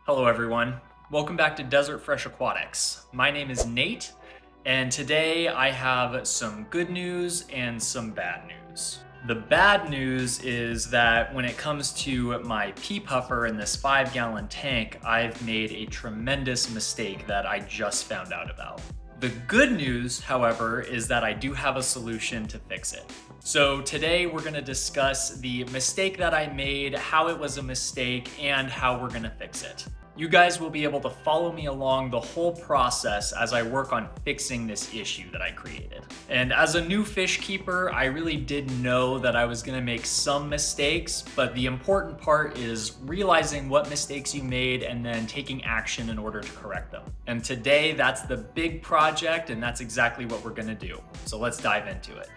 Hello everyone, welcome back to Desert Fresh Aquatics. My name is Nate, and today I have some good news and some bad news. The bad news is that when it comes to my pea puffer in this 5-gallon tank, I've made a tremendous mistake that I just found out about. The good news, however, is that I do have a solution to fix it. So today we're gonna discuss the mistake that I made, how it was a mistake, and how we're gonna fix it. You guys will be able to follow me along the whole process as I work on fixing this issue that I created. And as a new fish keeper, I really did know that I was gonna make some mistakes, but the important part is realizing what mistakes you made and then taking action in order to correct them. And today, that's the big project, and that's exactly what we're gonna do. So let's dive into it.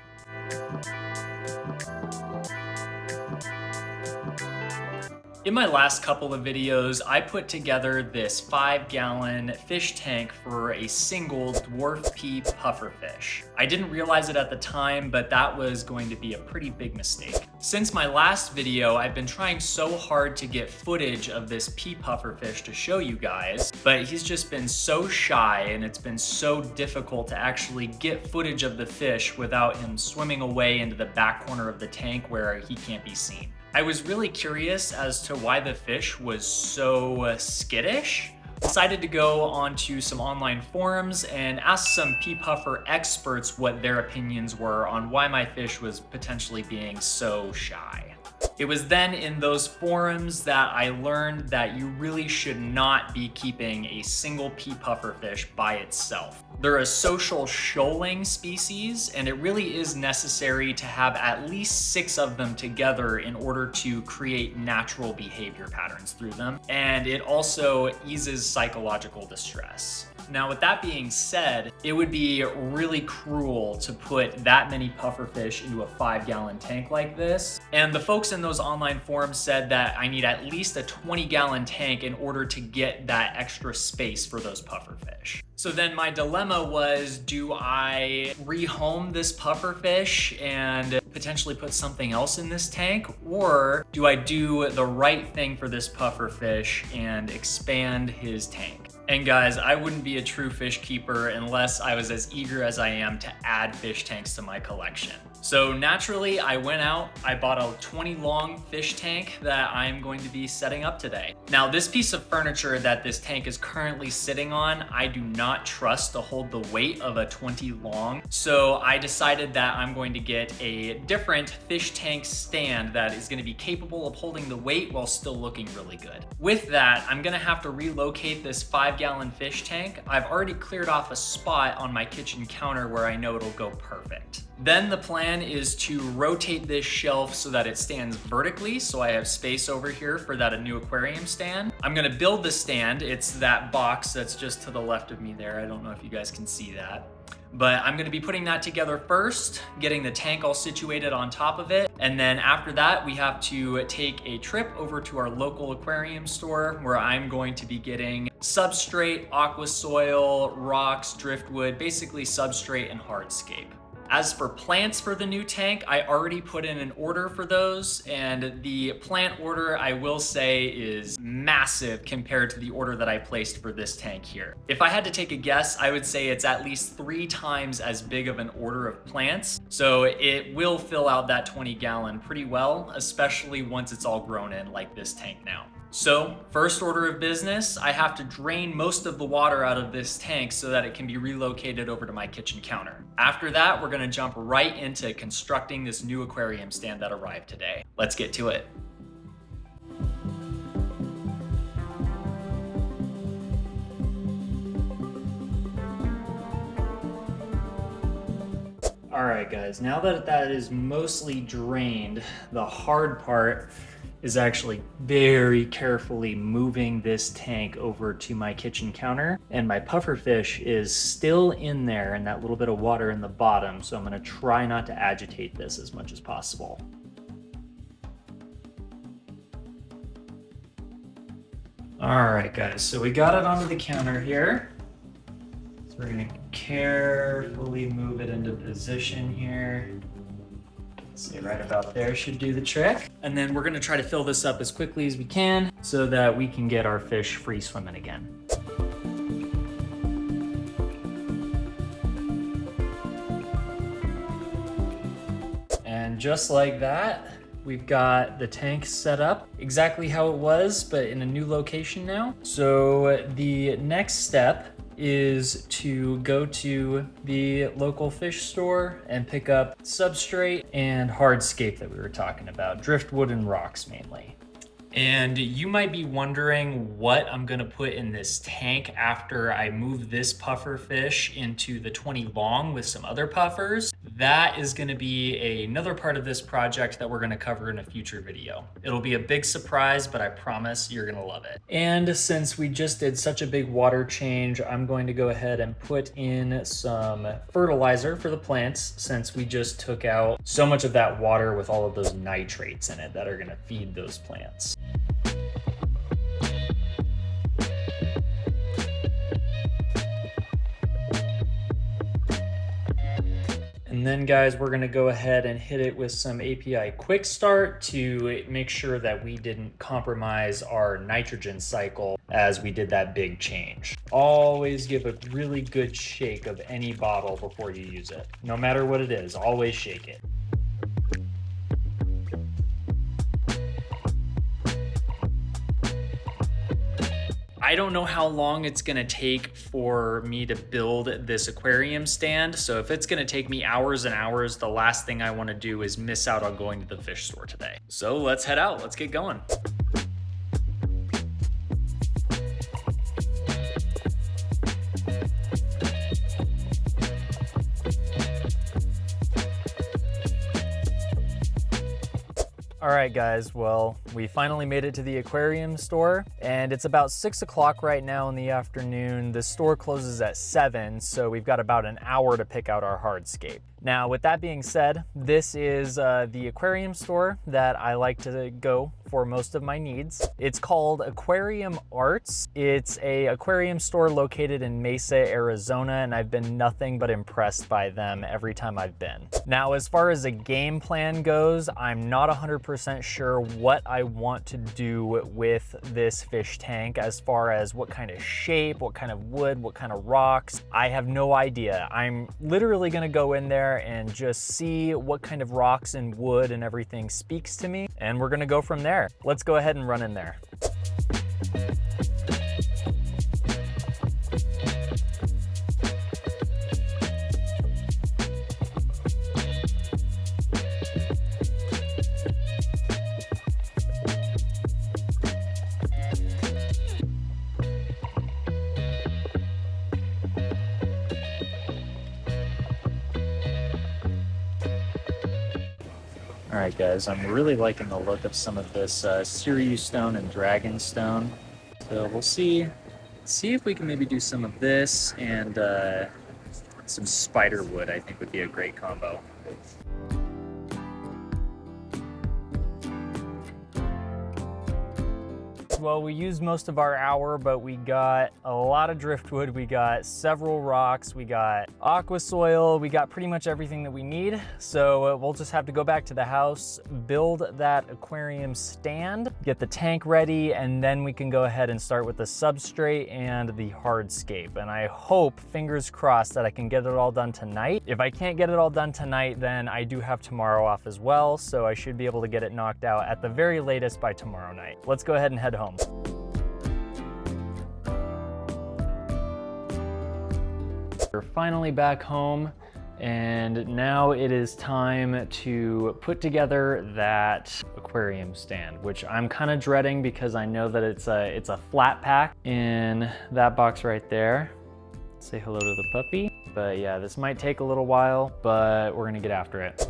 In my last couple of videos, I put together this 5-gallon fish tank for a single dwarf pea pufferfish. I didn't realize it at the time, but that was going to be a pretty big mistake. Since my last video, I've been trying so hard to get footage of this pea pufferfish to show you guys, but he's just been so shy and it's been so difficult to actually get footage of the fish without him swimming away into the back corner of the tank where he can't be seen. I was really curious as to why the fish was so skittish. Decided to go onto some online forums and ask some pea puffer experts what their opinions were on why my fish was potentially being so shy. It was then in those forums that I learned that you really should not be keeping a single pea pufferfish by itself. They're a social shoaling species, and it really is necessary to have at least 6 of them together in order to create natural behavior patterns through them. And it also eases psychological distress. Now, with that being said, it would be really cruel to put that many pufferfish into a 5-gallon tank like this. And the folks in those online forums said that I need at least a 20-gallon tank in order to get that extra space for those pufferfish. So then my dilemma was, do I rehome this pufferfish and potentially put something else in this tank? Or do I do the right thing for this pufferfish and expand his tank? And guys, I wouldn't be a true fish keeper unless I was as eager as I am to add fish tanks to my collection. So naturally, I went out, I bought a 20 long fish tank that I'm going to be setting up today. Now, this piece of furniture that this tank is currently sitting on, I do not trust to hold the weight of a 20 long. So I decided that I'm going to get a different fish tank stand that is going to be capable of holding the weight while still looking really good. With that, I'm going to have to relocate this 5-gallon fish tank. I've already cleared off a spot on my kitchen counter where I know it'll go perfect. Then the plan is to rotate this shelf so that it stands vertically, so I have space over here for that new aquarium stand. I'm gonna build the stand. It's that box that's just to the left of me there. I don't know if you guys can see that. But I'm gonna be putting that together first, getting the tank all situated on top of it. And then after that, we have to take a trip over to our local aquarium store where I'm going to be getting Substrate, aqua soil, rocks, driftwood, basically Substrate and Hardscape. As for plants for the new tank, I already put in an order for those, and the plant order, I will say, is massive compared to the order that I placed for this tank here. If I had to take a guess, I would say it's at least 3 times as big of an order of plants, so it will fill out that 20-gallon pretty well, especially once it's all grown in like this tank now. So, first order of business, I have to drain most of the water out of this tank so that it can be relocated over to my kitchen counter. After that, we're gonna jump right into constructing this new aquarium stand that arrived today. Let's get to it. All right, guys, now that that is mostly drained, the hard part is actually very carefully moving this tank over to my kitchen counter. And my pufferfish is still in there and that little bit of water in the bottom, so I'm gonna try not to agitate this as much as possible. All right, guys, so we got it onto the counter here. So we're gonna carefully move it into position here. See, right about there should do the trick. And then we're gonna try to fill this up as quickly as we can so that we can get our fish free swimming again. And just like that, we've got the tank set up exactly how it was, but in a new location now. So the next step is to go to the local fish store and pick up Substrate and Hardscape that we were talking about, driftwood and rocks mainly. And you might be wondering what I'm gonna put in this tank after I move this puffer fish into the 20 long with some other puffers. That is gonna be another part of this project that we're gonna cover in a future video. It'll be a big surprise, but I promise you're gonna love it. And since we just did such a big water change, I'm going to go ahead and put in some fertilizer for the plants, since we just took out so much of that water with all of those nitrates in it that are gonna feed those plants. And then guys, we're gonna go ahead and hit it with some API quick start to make sure that we didn't compromise our nitrogen cycle as we did that big change. Always give a really good shake of any bottle before you use it. No matter what it is, always shake it. I don't know how long it's gonna take for me to build this aquarium stand. So if it's gonna take me hours and hours, the last thing I wanna do is miss out on going to the fish store today. So let's head out, let's get going. All right guys, well, we finally made it to the aquarium store and it's about 6 o'clock right now in the afternoon. The store closes at 7, so we've got about an hour to pick out our hardscape. Now, with that being said, this is the aquarium store that I like to go for most of my needs. It's called Aquarium Arts. It's a aquarium store located in Mesa, Arizona, and I've been nothing but impressed by them every time I've been. Now, as far as a game plan goes, I'm not 100% sure what I want to do with this fish tank as far as what kind of shape, what kind of wood, what kind of rocks. I have no idea. I'm literally gonna go in there and just see what kind of rocks and wood and everything speaks to me, and we're gonna go from there. Let's go ahead and run in there. All right guys, I'm really liking the look of some of this Sirius stone and dragon stone. So we'll see if we can maybe do some of this and some spider wood. I think would be a great combo. Well, we used most of our hour, but we got a lot of driftwood, we got several rocks, we got aqua soil, we got pretty much everything that we need. So we'll just have to go back to the house, build that aquarium stand, get the tank ready, and then we can go ahead and start with the substrate and the hardscape. And I hope, fingers crossed, that I can get it all done tonight. If I can't get it all done tonight, then I do have tomorrow off as well, so I should be able to get it knocked out at the very latest by tomorrow night. Let's go ahead and head home. We're finally back home, and now it is time to put together that aquarium stand, which I'm kind of dreading because I know that it's a flat pack in that box right there. Say hello to the puppy. But yeah, this might take a little while, but we're gonna get after it.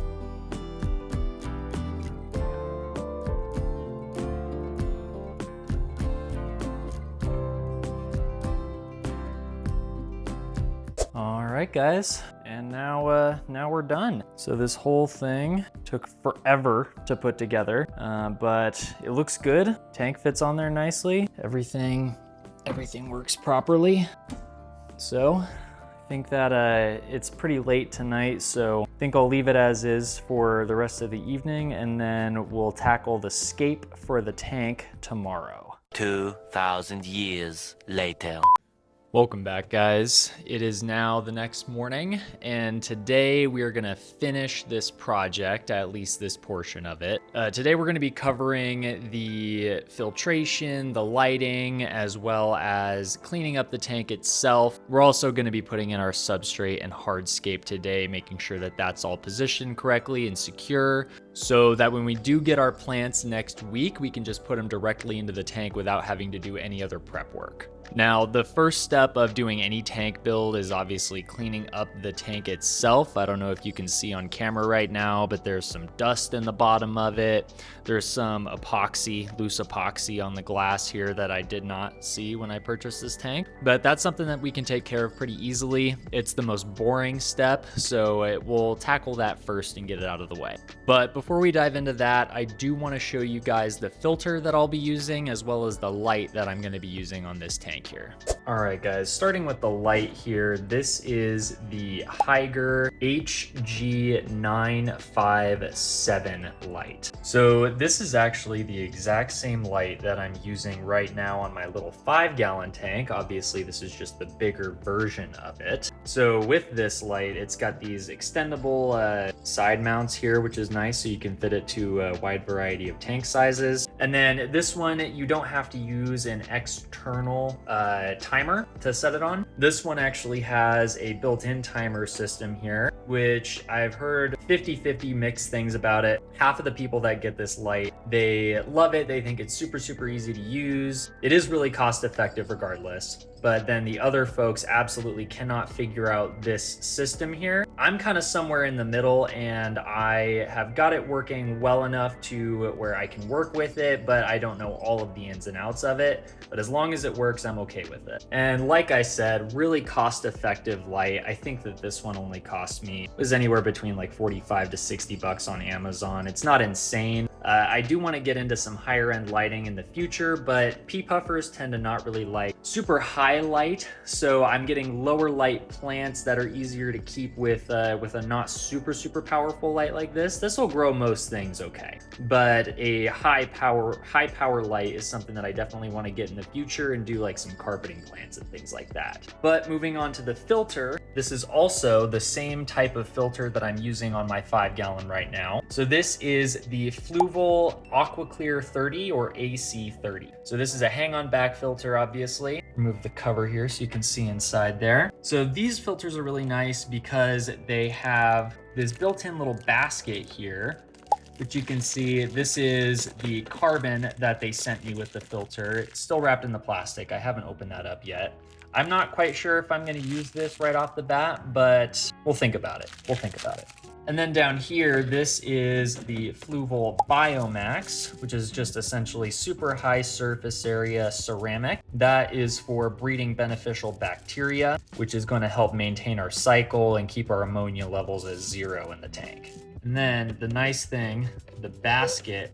All right, guys, and now we're done. So this whole thing took forever to put together, but it looks good. Tank fits on there nicely. Everything works properly. So I think that it's pretty late tonight, so I think I'll leave it as is for the rest of the evening, and then we'll tackle the scape for the tank tomorrow. 2,000 years later. Welcome back, guys. It is now the next morning, and today we are gonna finish this project, at least this portion of it. Today we're gonna be covering the filtration, the lighting, as well as cleaning up the tank itself. We're also gonna be putting in our substrate and hardscape today, making sure that that's all positioned correctly and secure, so that when we do get our plants next week, we can just put them directly into the tank without having to do any other prep work. Now, the first step of doing any tank build is obviously cleaning up the tank itself. I don't know if you can see on camera right now, but there's some dust in the bottom of it. There's some epoxy, loose epoxy on the glass here that I did not see when I purchased this tank. But that's something that we can take care of pretty easily. It's the most boring step, so we'll tackle that first and get it out of the way. But before we dive into that, I do want to show you guys the filter that I'll be using, as well as the light that I'm going to be using on this tank here. All right, guys, starting with the light here, this is the Haiger HG957 light. So this is actually the exact same light that I'm using right now on my little 5-gallon tank. Obviously, this is just the bigger version of it. So with this light, it's got these extendable side mounts here, which is nice, so you can fit it to a wide variety of tank sizes. And then this one, you don't have to use an external timer to set it on. This one actually has a built-in timer system here, which I've heard 50-50 mixed things about it. Half of the people that get this light, they love it. They think it's super, super easy to use. It is really cost effective regardless. But then the other folks absolutely cannot figure out this system here. I'm kind of somewhere in the middle, and I have got it working well enough to where I can work with it, but I don't know all of the ins and outs of it. But as long as it works, I'm okay with it. And like I said, really cost-effective light. I think that this one only cost me, it was anywhere between like 45 to 60 bucks on Amazon. It's not insane. I do want to get into some higher end lighting in the future, but pea puffers tend to not really like super high light. So I'm getting lower light plants that are easier to keep with a not super, super powerful light like this. This will grow most things okay. But a high power light is something that I definitely want to get in the future and do like some carpeting plants and things like that. But moving on to the filter, this is also the same type of filter that I'm using on my 5-gallon right now. So this is the Fluval Aqua Clear 30 or AC 30. So this is a hang-on back filter, obviously. Remove the cover here so you can see inside there. So these filters are really nice because they have this built-in little basket here, which you can see. This is the carbon that they sent me with the filter. It's still wrapped in the plastic. I haven't opened that up yet. I'm not quite sure if I'm going to use this right off the bat, but we'll think about it. And then down here, this is the Fluval Biomax, which is just essentially super high surface area ceramic. That is for breeding beneficial bacteria, which is going to help maintain our cycle and keep our ammonia levels at 0 in the tank. And then the nice thing, the basket,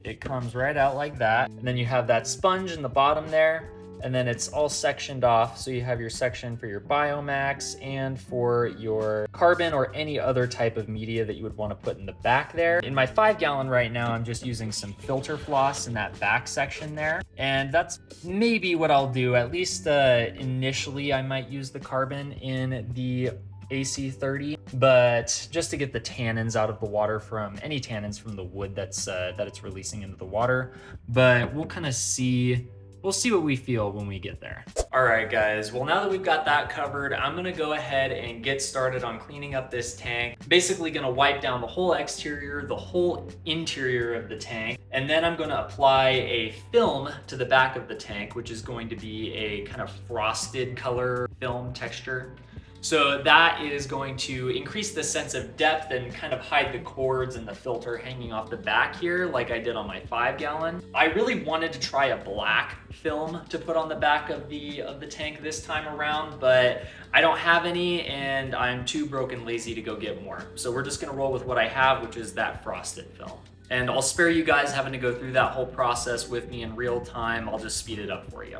it comes right out like that. And then you have that sponge in the bottom there. And then it's all sectioned off. So you have your section for your Biomax and for your carbon or any other type of media that you would want to put in the back there. In my 5-gallon right now, I'm just using some filter floss in that back section there. And that's maybe what I'll do. At least initially, I might use the carbon in the AC30, but just to get the tannins out of the water, from any tannins from the wood that it's releasing into the water. But we'll kind of see. We'll see what we feel when we get there. All right, guys. Well, now that we've got that covered, I'm gonna go ahead and get started on cleaning up this tank. Basically gonna wipe down the whole exterior, the whole interior of the tank, and then I'm gonna apply a film to the back of the tank, which is going to be a kind of frosted color film texture. So that is going to increase the sense of depth and kind of hide the cords and the filter hanging off the back here like I did on my 5-gallon. I really wanted to try a black film to put on the back of the tank this time around, but I don't have any and I'm too broke and lazy to go get more. So we're just gonna roll with what I have, which is that frosted film. And I'll spare you guys having to go through that whole process with me in real time. I'll just speed it up for you.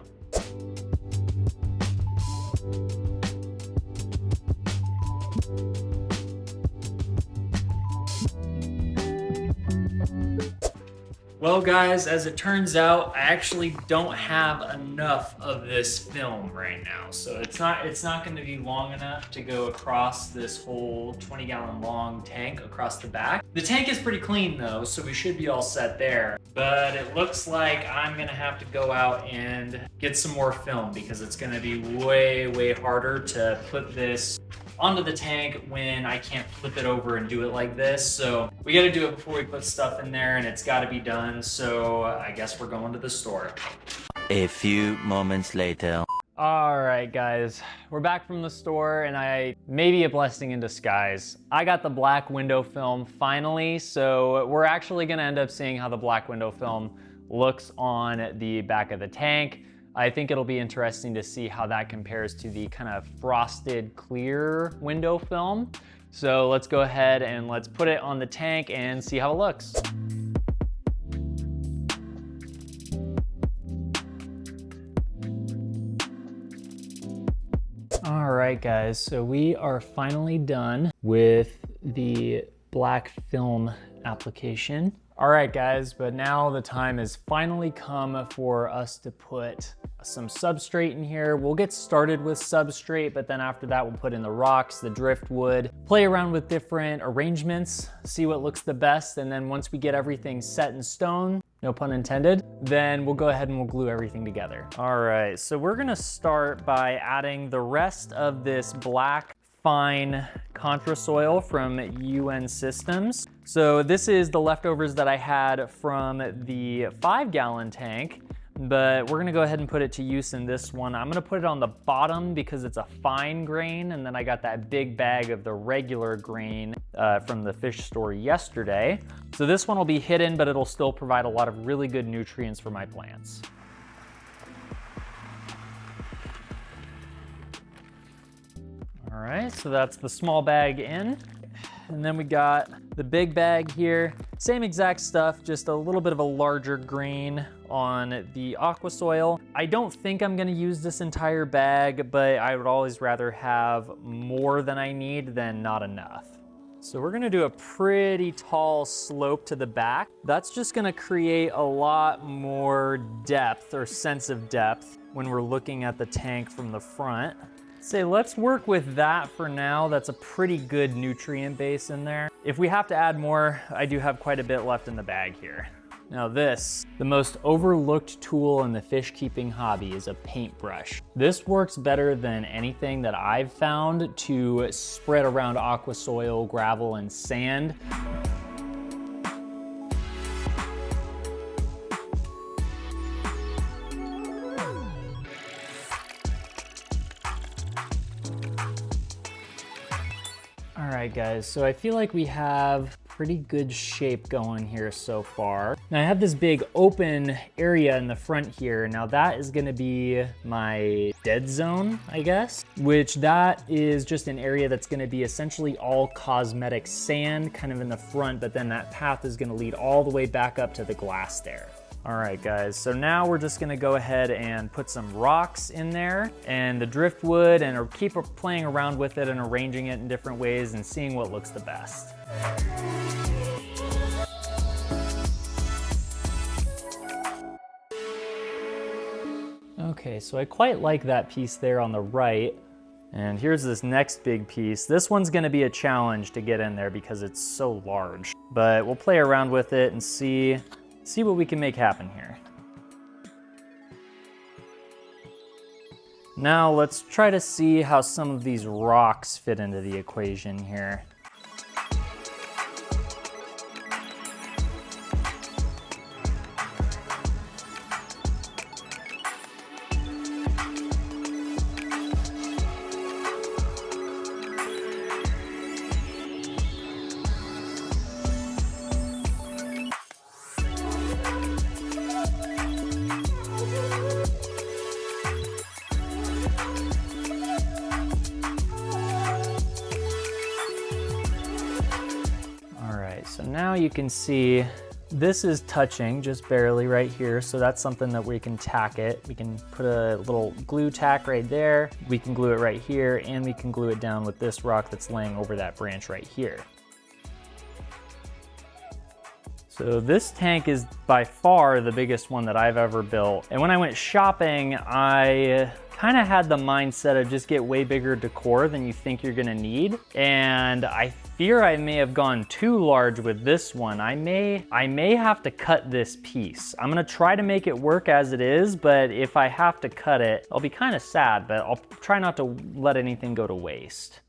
Well guys, as it turns out, I actually don't have enough of this film right now. So it's not gonna be long enough to go across this whole 20-gallon long tank across the back. The tank is pretty clean though, so we should be all set there. But it looks like I'm gonna have to go out and get some more film because it's gonna be way, way harder to put this onto the tank when I can't flip it over and do it like this. So we gotta do it before we put stuff in there, and it's gotta be done. So I guess we're going to the store. A few moments later. All right, guys, we're back from the store, and maybe a blessing in disguise. I got the black window film finally, so we're actually gonna end up seeing how the black window film looks on the back of the tank. I think it'll be interesting to see how that compares to the kind of frosted clear window film. So let's go ahead and let's put it on the tank and see how it looks. All right, guys, so we are finally done with the black film application. All right, guys, but now the time has finally come for us to put some substrate in here. We'll get started with substrate, but then after that, we'll put in the rocks, the driftwood, play around with different arrangements, see what looks the best. And then once we get everything set in stone, no pun intended, then we'll go ahead and we'll glue everything together. All right, so we're gonna start by adding the rest of this black fine contra soil from UN Systems. So this is the leftovers that I had from the 5-gallon tank, but we're gonna go ahead and put it to use in this one. I'm gonna put it on the bottom because it's a fine grain, and then I got that big bag of the regular grain from the fish store yesterday. So this one will be hidden, but it'll still provide a lot of really good nutrients for my plants. All right, so that's the small bag in. And then we got the big bag here. Same exact stuff, just a little bit of a larger grain on the aqua soil. I don't think I'm gonna use this entire bag, but I would always rather have more than I need than not enough. So we're gonna do a pretty tall slope to the back. That's just gonna create a lot more depth or sense of depth when we're looking at the tank from the front. Say, let's work with that for now. That's a pretty good nutrient base in there. If we have to add more, I do have quite a bit left in the bag here. Now this, the most overlooked tool in the fish keeping hobby, is a paintbrush. This works better than anything that I've found to spread around aqua soil, gravel, and sand. All right, guys, so I feel like we have pretty good shape going here so far. Now I have this big open area in the front here. Now that is gonna be my dead zone, I guess, which that is just an area that's gonna be essentially all cosmetic sand kind of in the front, but then that path is gonna lead all the way back up to the glass there. All right, guys, so now we're just gonna go ahead and put some rocks in there and the driftwood and keep playing around with it and arranging it in different ways and seeing what looks the best. Okay, so I quite like that piece there on the right. And here's this next big piece. This one's gonna be a challenge to get in there because it's so large, but we'll play around with it and see what we can make happen here. Now let's try to see how some of these rocks fit into the equation here. So now you can see this is touching just barely right here. So that's something that we can tack it. We can put a little glue tack right there. We can glue it right here, and we can glue it down with this rock that's laying over that branch right here. So this tank is by far the biggest one that I've ever built. And when I went shopping, I kind of had the mindset of just get way bigger decor than you think you're gonna need. And I fear I may have gone too large with this one. I may have to cut this piece. I'm gonna try to make it work as it is, but if I have to cut it, I'll be kind of sad, but I'll try not to let anything go to waste.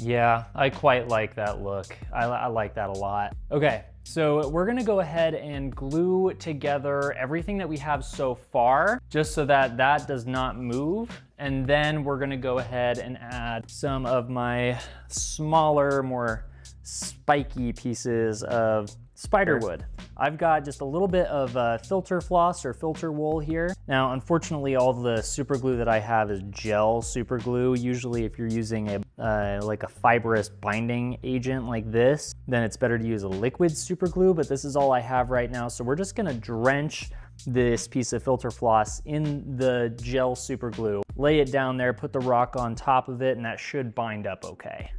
Yeah, I quite like that look. I like that a lot. Okay, so we're gonna go ahead and glue together everything that we have so far, just so that that does not move. And then we're gonna go ahead and add some of my smaller, more spiky pieces of spider wood. I've got just a little bit of filter floss or filter wool here. Now, unfortunately, all the super glue that I have is gel super glue. Usually if you're using a like a fibrous binding agent like this, then it's better to use a liquid super glue, but this is all I have right now. So we're just gonna drench this piece of filter floss in the gel super glue, lay it down there, put the rock on top of it, and that should bind up okay.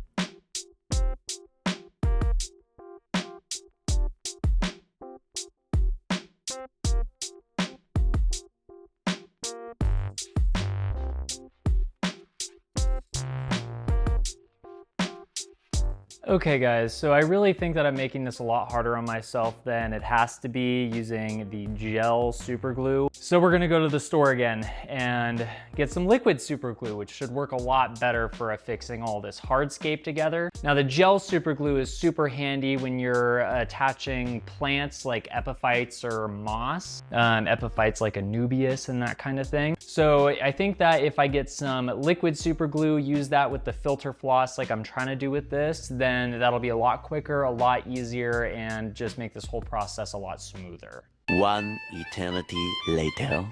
Okay guys, so I really think that I'm making this a lot harder on myself than it has to be using the gel super glue. So we're gonna go to the store again and get some liquid super glue, which should work a lot better for affixing all this hardscape together. Now the gel super glue is super handy when you're attaching plants like epiphytes or moss, epiphytes like Anubias and that kind of thing. So I think that if I get some liquid super glue, use that with the filter floss like I'm trying to do with this, then that'll be a lot quicker, a lot easier, and just make this whole process a lot smoother. One eternity later.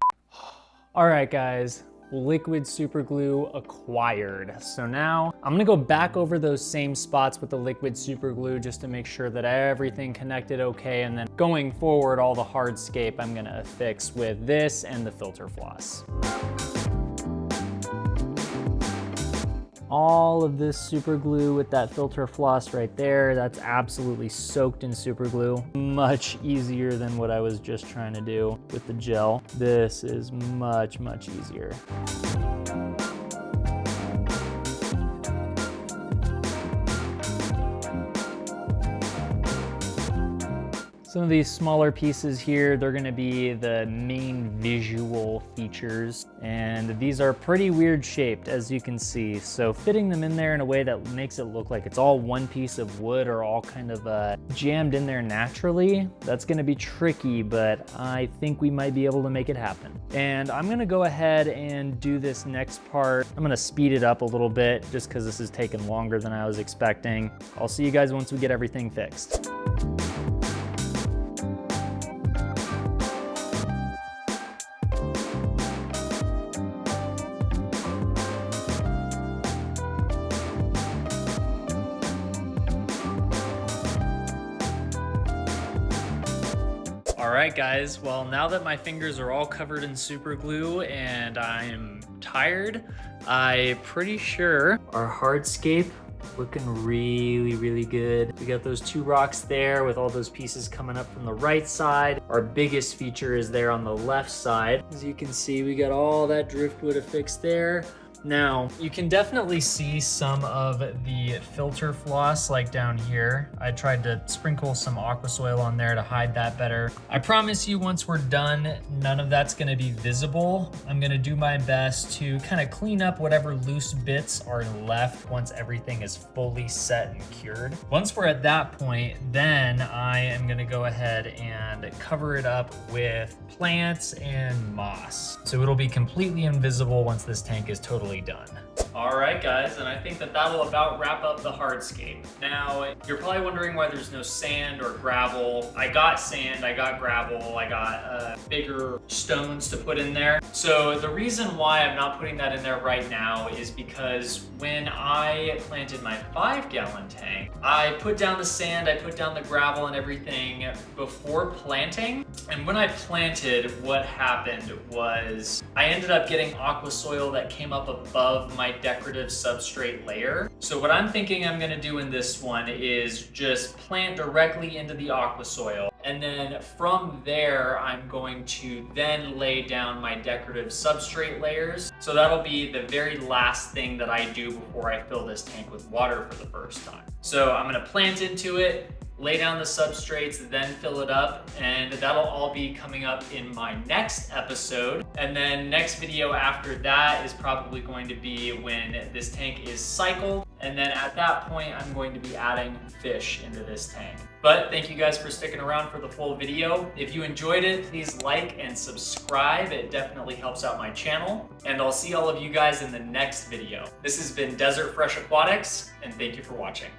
All right, guys, liquid super glue acquired. So now I'm gonna go back over those same spots with the liquid super glue just to make sure that everything connected okay. And then going forward, all the hardscape I'm gonna affix with this and the filter floss. All of this super glue with that filter floss right there, that's absolutely soaked in super glue. Much easier than what I was just trying to do with the gel. This is much, much easier. Some of these smaller pieces here, they're gonna be the main visual features. And these are pretty weird shaped, as you can see. So fitting them in there in a way that makes it look like it's all one piece of wood or all kind of jammed in there naturally, that's gonna be tricky, but I think we might be able to make it happen. And I'm gonna go ahead and do this next part. I'm gonna speed it up a little bit just because this is taking longer than I was expecting. I'll see you guys once we get everything fixed. All right, guys, well, now that my fingers are all covered in super glue and I'm tired, I'm pretty sure our hardscape looking really, really good. We got those two rocks there with all those pieces coming up from the right side. Our biggest feature is there on the left side. As you can see, we got all that driftwood affixed there. Now, you can definitely see some of the filter floss like down here. I tried to sprinkle some Aquasoil on there to hide that better. I promise you once we're done, none of that's gonna be visible. I'm gonna do my best to kind of clean up whatever loose bits are left once everything is fully set and cured. Once we're at that point, then I am gonna go ahead and cover it up with plants and moss. So it'll be completely invisible once this tank is totally done. All right, guys, and I think that that'll about wrap up the hardscape. Now, you're probably wondering why there's no sand or gravel. I got sand, I got gravel, I got bigger stones to put in there. So the reason why I'm not putting that in there right now is because when I planted my 5-gallon tank, I put down the sand, I put down the gravel and everything before planting. And when I planted, what happened was I ended up getting Aquasoil that came up above my decorative substrate layer. So what I'm thinking I'm gonna do in this one is just plant directly into the aqua soil. And then from there, I'm going to then lay down my decorative substrate layers. So that'll be the very last thing that I do before I fill this tank with water for the first time. So I'm gonna plant into it, lay down the substrates, then fill it up, and that'll all be coming up in my next episode. And then next video after that is probably going to be when this tank is cycled, and then at that point I'm going to be adding fish into this tank. But thank you guys for sticking around for the full video. If you enjoyed it, please like and subscribe. It definitely helps out my channel. And I'll see all of you guys in the next video. This has been Desert Fresh Aquatics, and thank you for watching.